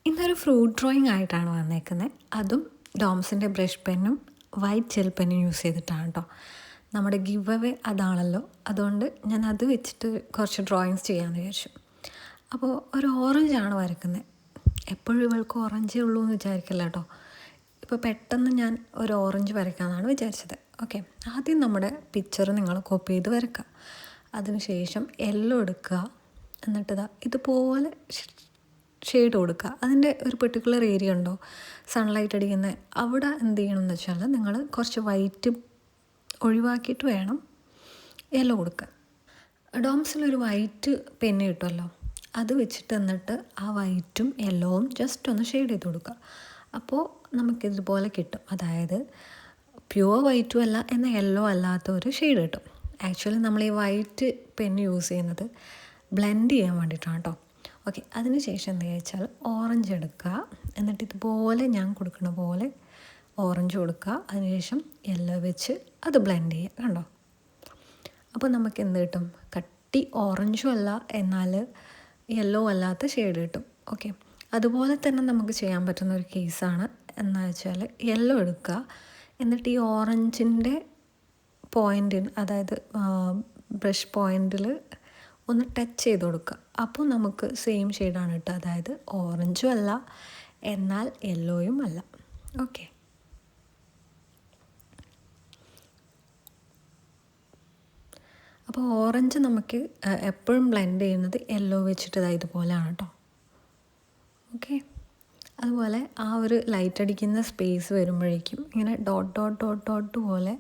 ഇന്നൊരു fruit drawing ആയിട്ടാണ് വന്നേക്കുന്നത്. അതും ഡോംസിൻ്റെ ബ്രഷ് പെന്നും വൈറ്റ് ജെൽ പെന്നും യൂസ് ചെയ്തിട്ടാണ് കേട്ടോ. നമ്മുടെ ഗിവ് അവേ അതാണല്ലോ, അതുകൊണ്ട് ഞാൻ അത് വെച്ചിട്ട് കുറച്ച് ഡ്രോയിങ്സ് ചെയ്യാമെന്ന് വിചാരിച്ചു. അപ്പോൾ ഒരു ഓറഞ്ചാണ് വരയ്ക്കുന്നത്. എപ്പോഴും ഇവൾക്ക് ഓറഞ്ചേ ഉള്ളൂ എന്ന് വിചാരിക്കില്ല കേട്ടോ. ഇപ്പോൾ പെട്ടെന്ന് ഞാൻ ഒരു ഓറഞ്ച് വരയ്ക്കാമെന്നാണ് വിചാരിച്ചത്. ഓക്കെ, ആദ്യം നമ്മുടെ പിക്ചർ നിങ്ങൾ കോപ്പി ചെയ്ത് വരയ്ക്കുക. അതിനുശേഷം യെല്ലോ എടുക്കുക, എന്നിട്ട് ഇതുപോലെ ഷെയ്ഡ് കൊടുക്കുക. അതിൻ്റെ ഒരു പെർട്ടിക്കുലർ ഏരിയ ഉണ്ടോ സൺലൈറ്റ് അടിക്കുന്ന, അവിടെ എന്ത് ചെയ്യണമെന്ന് വെച്ചാൽ നിങ്ങൾ കുറച്ച് വൈറ്റ് ഒഴിവാക്കിയിട്ട് വേണം യെല്ലോ കൊടുക്കുക. ഡോംസിലൊരു വൈറ്റ് പെന്ന് കിട്ടുമല്ലോ, അത് വെച്ചിട്ട് എന്നിട്ട് ആ വൈറ്റും യെല്ലോവും ജസ്റ്റ് ഒന്ന് ഷെയ്ഡ് ചെയ്ത് കൊടുക്കുക. അപ്പോൾ നമുക്കിതുപോലെ കിട്ടും. അതായത് പ്യുവർ വൈറ്റും അല്ല എന്നാൽ യെല്ലോ അല്ലാത്ത ഒരു ഷെയ്ഡ് കിട്ടും. ആക്ച്വലി നമ്മൾ ഈ വൈറ്റ് പെന്ന് യൂസ് ചെയ്യുന്നത് ബ്ലെൻഡ് ചെയ്യാൻ വേണ്ടിയിട്ടാണ് കേട്ടോ. ഓക്കെ, അതിന് ശേഷം എന്താ വെച്ചാൽ ഓറഞ്ച് എടുക്കുക, എന്നിട്ട് ഇതുപോലെ ഞാൻ കൊടുക്കുന്ന പോലെ ഓറഞ്ച് കൊടുക്കുക. അതിനുശേഷം യെല്ലോ വെച്ച് അത് ബ്ലെൻഡ് ചെയ്യുക. കണ്ടോ? അപ്പോൾ നമുക്ക് എന്ത് കിട്ടും? കട്ടി ഓറഞ്ചും അല്ല എന്നാൽ യെല്ലോ അല്ലാത്ത ഷെയ്ഡ് കിട്ടും. ഓക്കെ, അതുപോലെ തന്നെ നമുക്ക് ചെയ്യാൻ പറ്റുന്ന ഒരു കേസാണ് എന്ന് വെച്ചാൽ യെല്ലോ എടുക്കുക, എന്നിട്ട് ഈ ഓറഞ്ചിൻ്റെ പോയിൻറ്റിന്, അതായത് ബ്രഷ് പോയിൻറ്റിൽ ഒന്ന് ടച്ച് ചെയ്ത് കൊടുക്കുക. അപ്പോൾ നമുക്ക് സെയിം ഷെയ്ഡാണ് കിട്ടുക. അതായത് ഓറഞ്ചും അല്ല എന്നാൽ യെല്ലോയും അല്ല. ഓക്കെ, അപ്പോൾ ഓറഞ്ച് നമുക്ക് എപ്പോഴും ബ്ലെൻഡ് ചെയ്യുന്നത് യെല്ലോ വെച്ചിട്ട് ഇതുപോലെയാണ് കേട്ടോ. ഓക്കെ, അതുപോലെ ആ ഒരു ലൈറ്റ് അടിക്കുന്ന സ്പേസ് വരുമ്പോഴേക്കും ഇങ്ങനെ ഡോട്ട് ഡോട്ട് ഡോട്ട് ഡോട്ട് പോലെ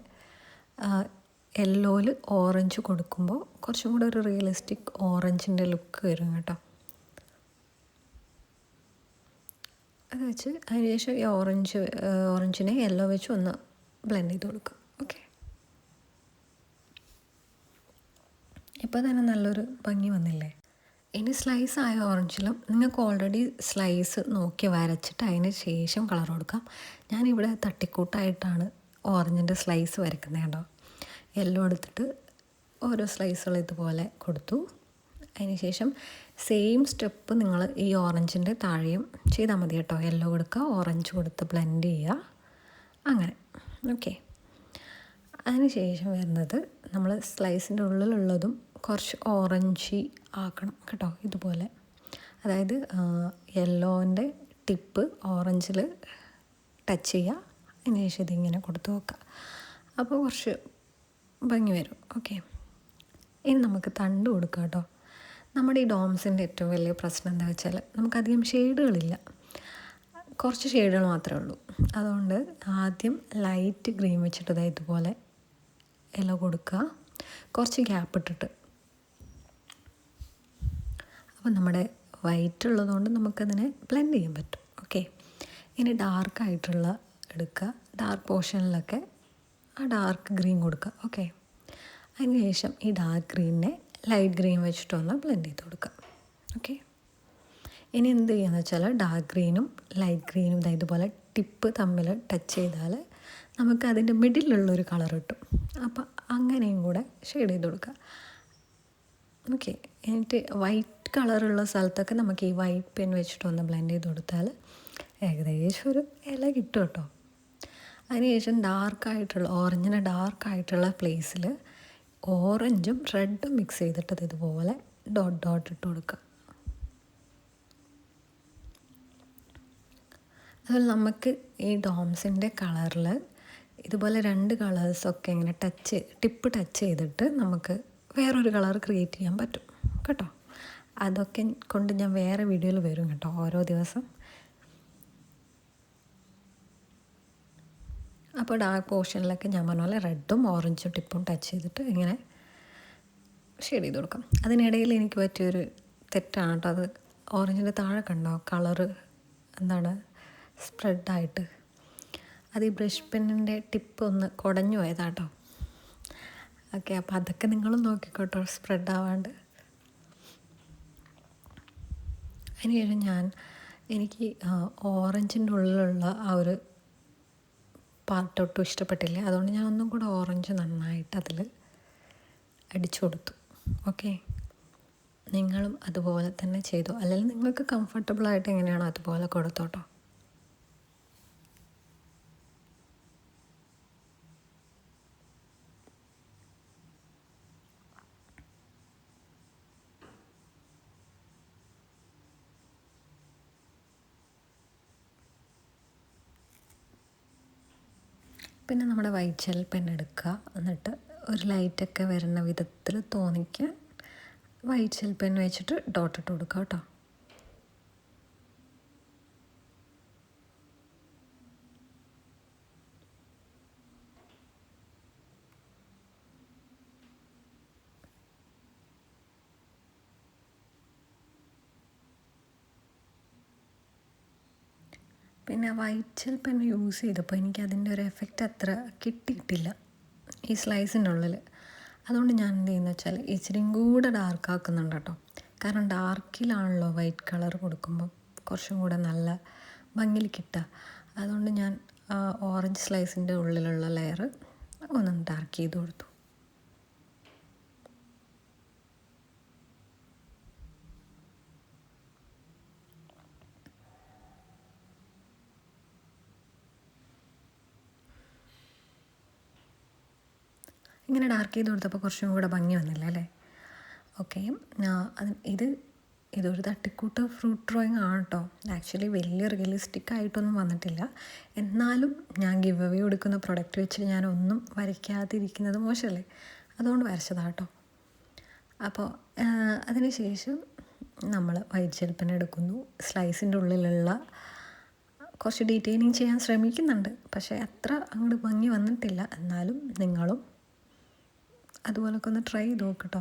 യെല്ലോയിൽ ഓറഞ്ച് കൊടുക്കുമ്പോൾ കുറച്ചും കൂടെ ഒരു റിയലിസ്റ്റിക് ഓറഞ്ചിൻ്റെ ലുക്ക് വരും കേട്ടോ. അത് വെച്ച് അതിനുശേഷം ഈ ഓറഞ്ചിനെ യെല്ലോ വെച്ച് ഒന്ന് ബ്ലെൻഡ് ചെയ്ത് കൊടുക്കുക. ഓക്കെ, ഇപ്പോൾ തന്നെ നല്ലൊരു ഭംഗി വന്നില്ലേ? ഇനി സ്ലൈസ് ആയ ഓറഞ്ചിലും നിങ്ങൾക്ക് ഓൾറെഡി സ്ലൈസ് നോക്കി വരച്ചിട്ട് അതിന് ശേഷം കളർ കൊടുക്കാം. ഞാനിവിടെ തട്ടിക്കൂട്ടായിട്ടാണ് ഓറഞ്ചിൻ്റെ സ്ലൈസ് വരയ്ക്കുന്നത് കേട്ടോ. യെല്ലോ എടുത്തിട്ട് ഓരോ സ്ലൈസുകൾ ഇതുപോലെ കൊടുത്തു. അതിന് ശേഷം സെയിം സ്റ്റെപ്പ് നിങ്ങൾ ഈ ഓറഞ്ചിൻ്റെ താഴെയും ചെയ്താൽ മതി കേട്ടോ. യെല്ലോ കൊടുക്കുക, ഓറഞ്ച് കൊടുത്ത് ബ്ലെൻഡ് ചെയ്യുക, അങ്ങനെ. ഓക്കെ, അതിന് ശേഷം വരുന്നത് നമ്മൾ സ്ലൈസിൻ്റെ ഉള്ളിലുള്ളതും കുറച്ച് ഓറഞ്ചി ആക്കണം കേട്ടോ. ഇതുപോലെ, അതായത് യെല്ലോൻ്റെ ടിപ്പ് ഓറഞ്ചിൽ ടച്ച് ചെയ്യുക, അതിന് ശേഷം ഇതിങ്ങനെ കൊടുത്ത് വെക്കുക. അപ്പോൾ കുറച്ച് ഭംഗി വരും. ഓക്കെ, ഇനി നമുക്ക് തണ്ട് കൊടുക്കാം കേട്ടോ. നമ്മുടെ ഈ ഡോംസിൻ്റെ ഏറ്റവും വലിയ പ്രശ്നം എന്താ വെച്ചാൽ നമുക്കധികം ഷെയ്ഡുകളില്ല, കുറച്ച് ഷെയ്ഡുകൾ മാത്രമേ ഉള്ളൂ. അതുകൊണ്ട് ആദ്യം ലൈറ്റ് ഗ്രീൻ വെച്ചിട്ട് ഇതുപോലെ യെല്ലോ കൊടുക്കുക, കുറച്ച് ഗ്യാപ്പ് ഇട്ടിട്ട്. അപ്പോൾ നമ്മുടെ വൈറ്റ് ഉള്ളതുകൊണ്ട് നമുക്കതിനെ ബ്ലെൻഡ് ചെയ്യാൻ പറ്റും. ഓക്കെ, ഇനി ഡാർക്കായിട്ടുള്ള എടുക്കുക, ഡാർക്ക് പോർഷനിലൊക്കെ ആ ഡാർക്ക് ഗ്രീൻ കൊടുക്കുക. ഓക്കെ, അതിന് ശേഷം ഈ ഡാർക്ക് ഗ്രീനിനെ ലൈറ്റ് ഗ്രീൻ വെച്ചിട്ടൊന്ന് ബ്ലെൻഡ് ചെയ്ത് കൊടുക്കുക. ഓക്കെ, ഇനി എന്ത് ചെയ്യുകയെന്ന് വെച്ചാൽ ഡാർക്ക് ഗ്രീനും ലൈറ്റ് ഗ്രീനും ഇതുപോലെ ടിപ്പ് തമ്മിൽ ടച്ച് ചെയ്താൽ നമുക്ക് അതിൻ്റെ മിഡിലുള്ളൊരു കളർ കിട്ടും. അപ്പോൾ അങ്ങനെയും കൂടെ ഷെയ്ഡ് ചെയ്ത് കൊടുക്കുക. ഓക്കെ, എന്നിട്ട് വൈറ്റ് കളറുള്ള സ്ഥലത്തൊക്കെ നമുക്ക് ഈ വൈറ്റ് പെൻ വെച്ചിട്ടൊന്ന് ബ്ലെൻഡ് ചെയ്ത് കൊടുത്താൽ ഏകദേശം ഒരു ഇല കിട്ടും കേട്ടോ. അതിനുശേഷം ഡാർക്കായിട്ടുള്ള ഓറഞ്ചിന് ഡാർക്കായിട്ടുള്ള പ്ലേസിൽ ഓറഞ്ചും റെഡും മിക്സ് ചെയ്തിട്ട് ഇതുപോലെ ഡോട്ട് ഡോട്ട് ഇട്ട് കൊടുക്കുക. അതുപോലെ നമുക്ക് ഈ ഡോംസിൻ്റെ കളറിൽ ഇതുപോലെ രണ്ട് കളേഴ്സൊക്കെ ഇങ്ങനെ ടിപ്പ് ടച്ച് ചെയ്തിട്ട് നമുക്ക് വേറൊരു കളർ ക്രിയേറ്റ് ചെയ്യാൻ പറ്റും കേട്ടോ. അതൊക്കെ കൊണ്ട് ഞാൻ വേറെ വീഡിയോയിൽ വരും കേട്ടോ, ഓരോ ദിവസം. അപ്പോൾ ഡാർക്ക് പോർഷനിലൊക്കെ ഞാൻ പറഞ്ഞ പോലെ റെഡും ഓറഞ്ചും ടിപ്പും ടച്ച് ചെയ്തിട്ട് ഇങ്ങനെ ഷെയ്ഡ് ചെയ്ത് കൊടുക്കാം. അതിനിടയിൽ എനിക്ക് പറ്റിയൊരു തെറ്റാണ് കേട്ടോ. അത് ഓറഞ്ചിൻ്റെ താഴെ കണ്ടോ കളറ് എന്താണ് സ്പ്രെഡായിട്ട്, അത് ഈ ബ്രഷ് പെന്നിൻ്റെ ടിപ്പ് ഒന്ന് കുടഞ്ഞു പോയതാട്ടോ. ഓക്കെ, അപ്പോൾ അതൊക്കെ നിങ്ങളും നോക്കിക്കോട്ടോ സ്പ്രെഡ് ആവാണ്ട്. അതിനുശേഷം എനിക്ക് ഓറഞ്ചിൻ്റെ ഉള്ളിലുള്ള ആ ഒരു പാർട്ടൊട്ടും ഇഷ്ടപ്പെട്ടില്ല, അതുകൊണ്ട് ഞാൻ ഒന്നും കൂടെ ഓറഞ്ച് നന്നായിട്ട് അതിൽ അടിച്ചു കൊടുത്തു. ഓക്കെ, നിങ്ങളും അതുപോലെ തന്നെ ചെയ്തു. അല്ലെങ്കിൽ നിങ്ങൾക്ക് കംഫർട്ടബിളായിട്ട് എങ്ങനെയാണോ അതുപോലെ കൊടുത്തോട്ടോ. പിന്നെ നമ്മുടെ വൈറ്റ് ജെൽ പെൻ എടുക്കുക. എന്നിട്ട് ഒരു ലൈറ്റൊക്കെ വരുന്ന വിധത്തിൽ തോന്നിക്കാൻ വൈറ്റ് ജെൽ പെൻ വെച്ചിട്ട് ഡോട്ട് ഇട്ട് കൊടുക്കുക കേട്ടോ. പിന്നെ വൈറ്റ് ജെൽ പെൻ യൂസ് ചെയ്തപ്പോൾ എനിക്ക് അതിൻ്റെ ഒരു എഫക്റ്റ് അത്ര കിട്ടിയിട്ടില്ല ഈ സ്ലൈസിൻ്റെ ഉള്ളിൽ. അതുകൊണ്ട് ഞാൻ എന്ത് ചെയ്യുന്നത് വെച്ചാൽ ഇച്ചിരിയും കൂടെ ഡാർക്ക് ആക്കുന്നുണ്ട് കേട്ടോ. കാരണം ഡാർക്കിലാണല്ലോ വൈറ്റ് കളർ കൊടുക്കുമ്പോൾ കുറച്ചും കൂടെ നല്ല ഭംഗിയിൽ കിട്ടുക. അതുകൊണ്ട് ഞാൻ ഓറഞ്ച് സ്ലൈസിൻ്റെ ഉള്ളിലുള്ള ലെയർ ഒന്ന് ഡാർക്ക് ചെയ്ത് കൊടുത്തു. ഇങ്ങനെ ഡാർക്ക് ചെയ്ത് കൊടുത്തപ്പോൾ കുറച്ചും കൂടെ ഭംഗി വന്നില്ല അല്ലേ? ഓക്കെ, ഇതൊരു തട്ടിക്കൂട്ട് ഫ്രൂട്ട് ഡ്രോയിങ് ആണ് കേട്ടോ. ആക്ച്വലി വലിയ റിയലിസ്റ്റിക് ആയിട്ടൊന്നും വന്നിട്ടില്ല. എന്നാലും ഞാൻ ഗിവ് അവേ കൊടുക്കുന്ന പ്രൊഡക്റ്റ് വെച്ചിട്ട് ഞാനൊന്നും വരയ്ക്കാതിരിക്കുന്നത് മോശമല്ലേ? അതുകൊണ്ട് വരച്ചതാണ് കേട്ടോ. അപ്പോൾ അതിന് ശേഷം നമ്മൾ വൈറ്റ് ജെൽ പെൻ എടുക്കുന്നു. സ്ലൈസിൻ്റെ ഉള്ളിലുള്ള കുറച്ച് ഡീറ്റെയിലിങ് ചെയ്യാൻ ശ്രമിക്കുന്നുണ്ട്, പക്ഷേ അത്ര അങ്ങോട്ട് ഭംഗി വന്നിട്ടില്ല. എന്നാലും നിങ്ങളും അതുപോലൊക്കെ ഒന്ന് ട്രൈ ചെയ്ത് നോക്കട്ടോ.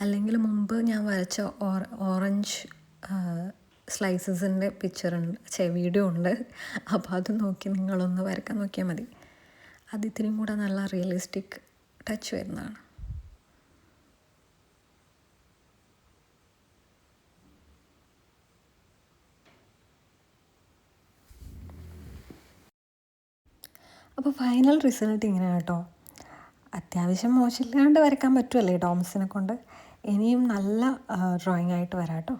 അല്ലെങ്കിൽ മുമ്പ് ഞാൻ വരച്ച ഓറഞ്ച് സ്ലൈസസിൻ്റെ വീഡിയോ ഉണ്ട്. അപ്പോൾ അത് നോക്കി നിങ്ങളൊന്ന് വരയ്ക്കാൻ നോക്കിയാൽ മതി. അത് ഇത്തിരിയും കൂടെ നല്ല റിയലിസ്റ്റിക് ടച്ച് വരുന്നതാണ്. അപ്പോൾ ഫൈനൽ റിസൾട്ട് ഇങ്ങനെയാണ് കേട്ടോ. അത്യാവശ്യം മോശമില്ലാണ്ട് വരയ്ക്കാൻ പറ്റുമല്ലേ ഡോംസിനെ കൊണ്ട്. ഇനിയും നല്ല ഡ്രോയിങ് ആയിട്ട് വരാം കേട്ടോ.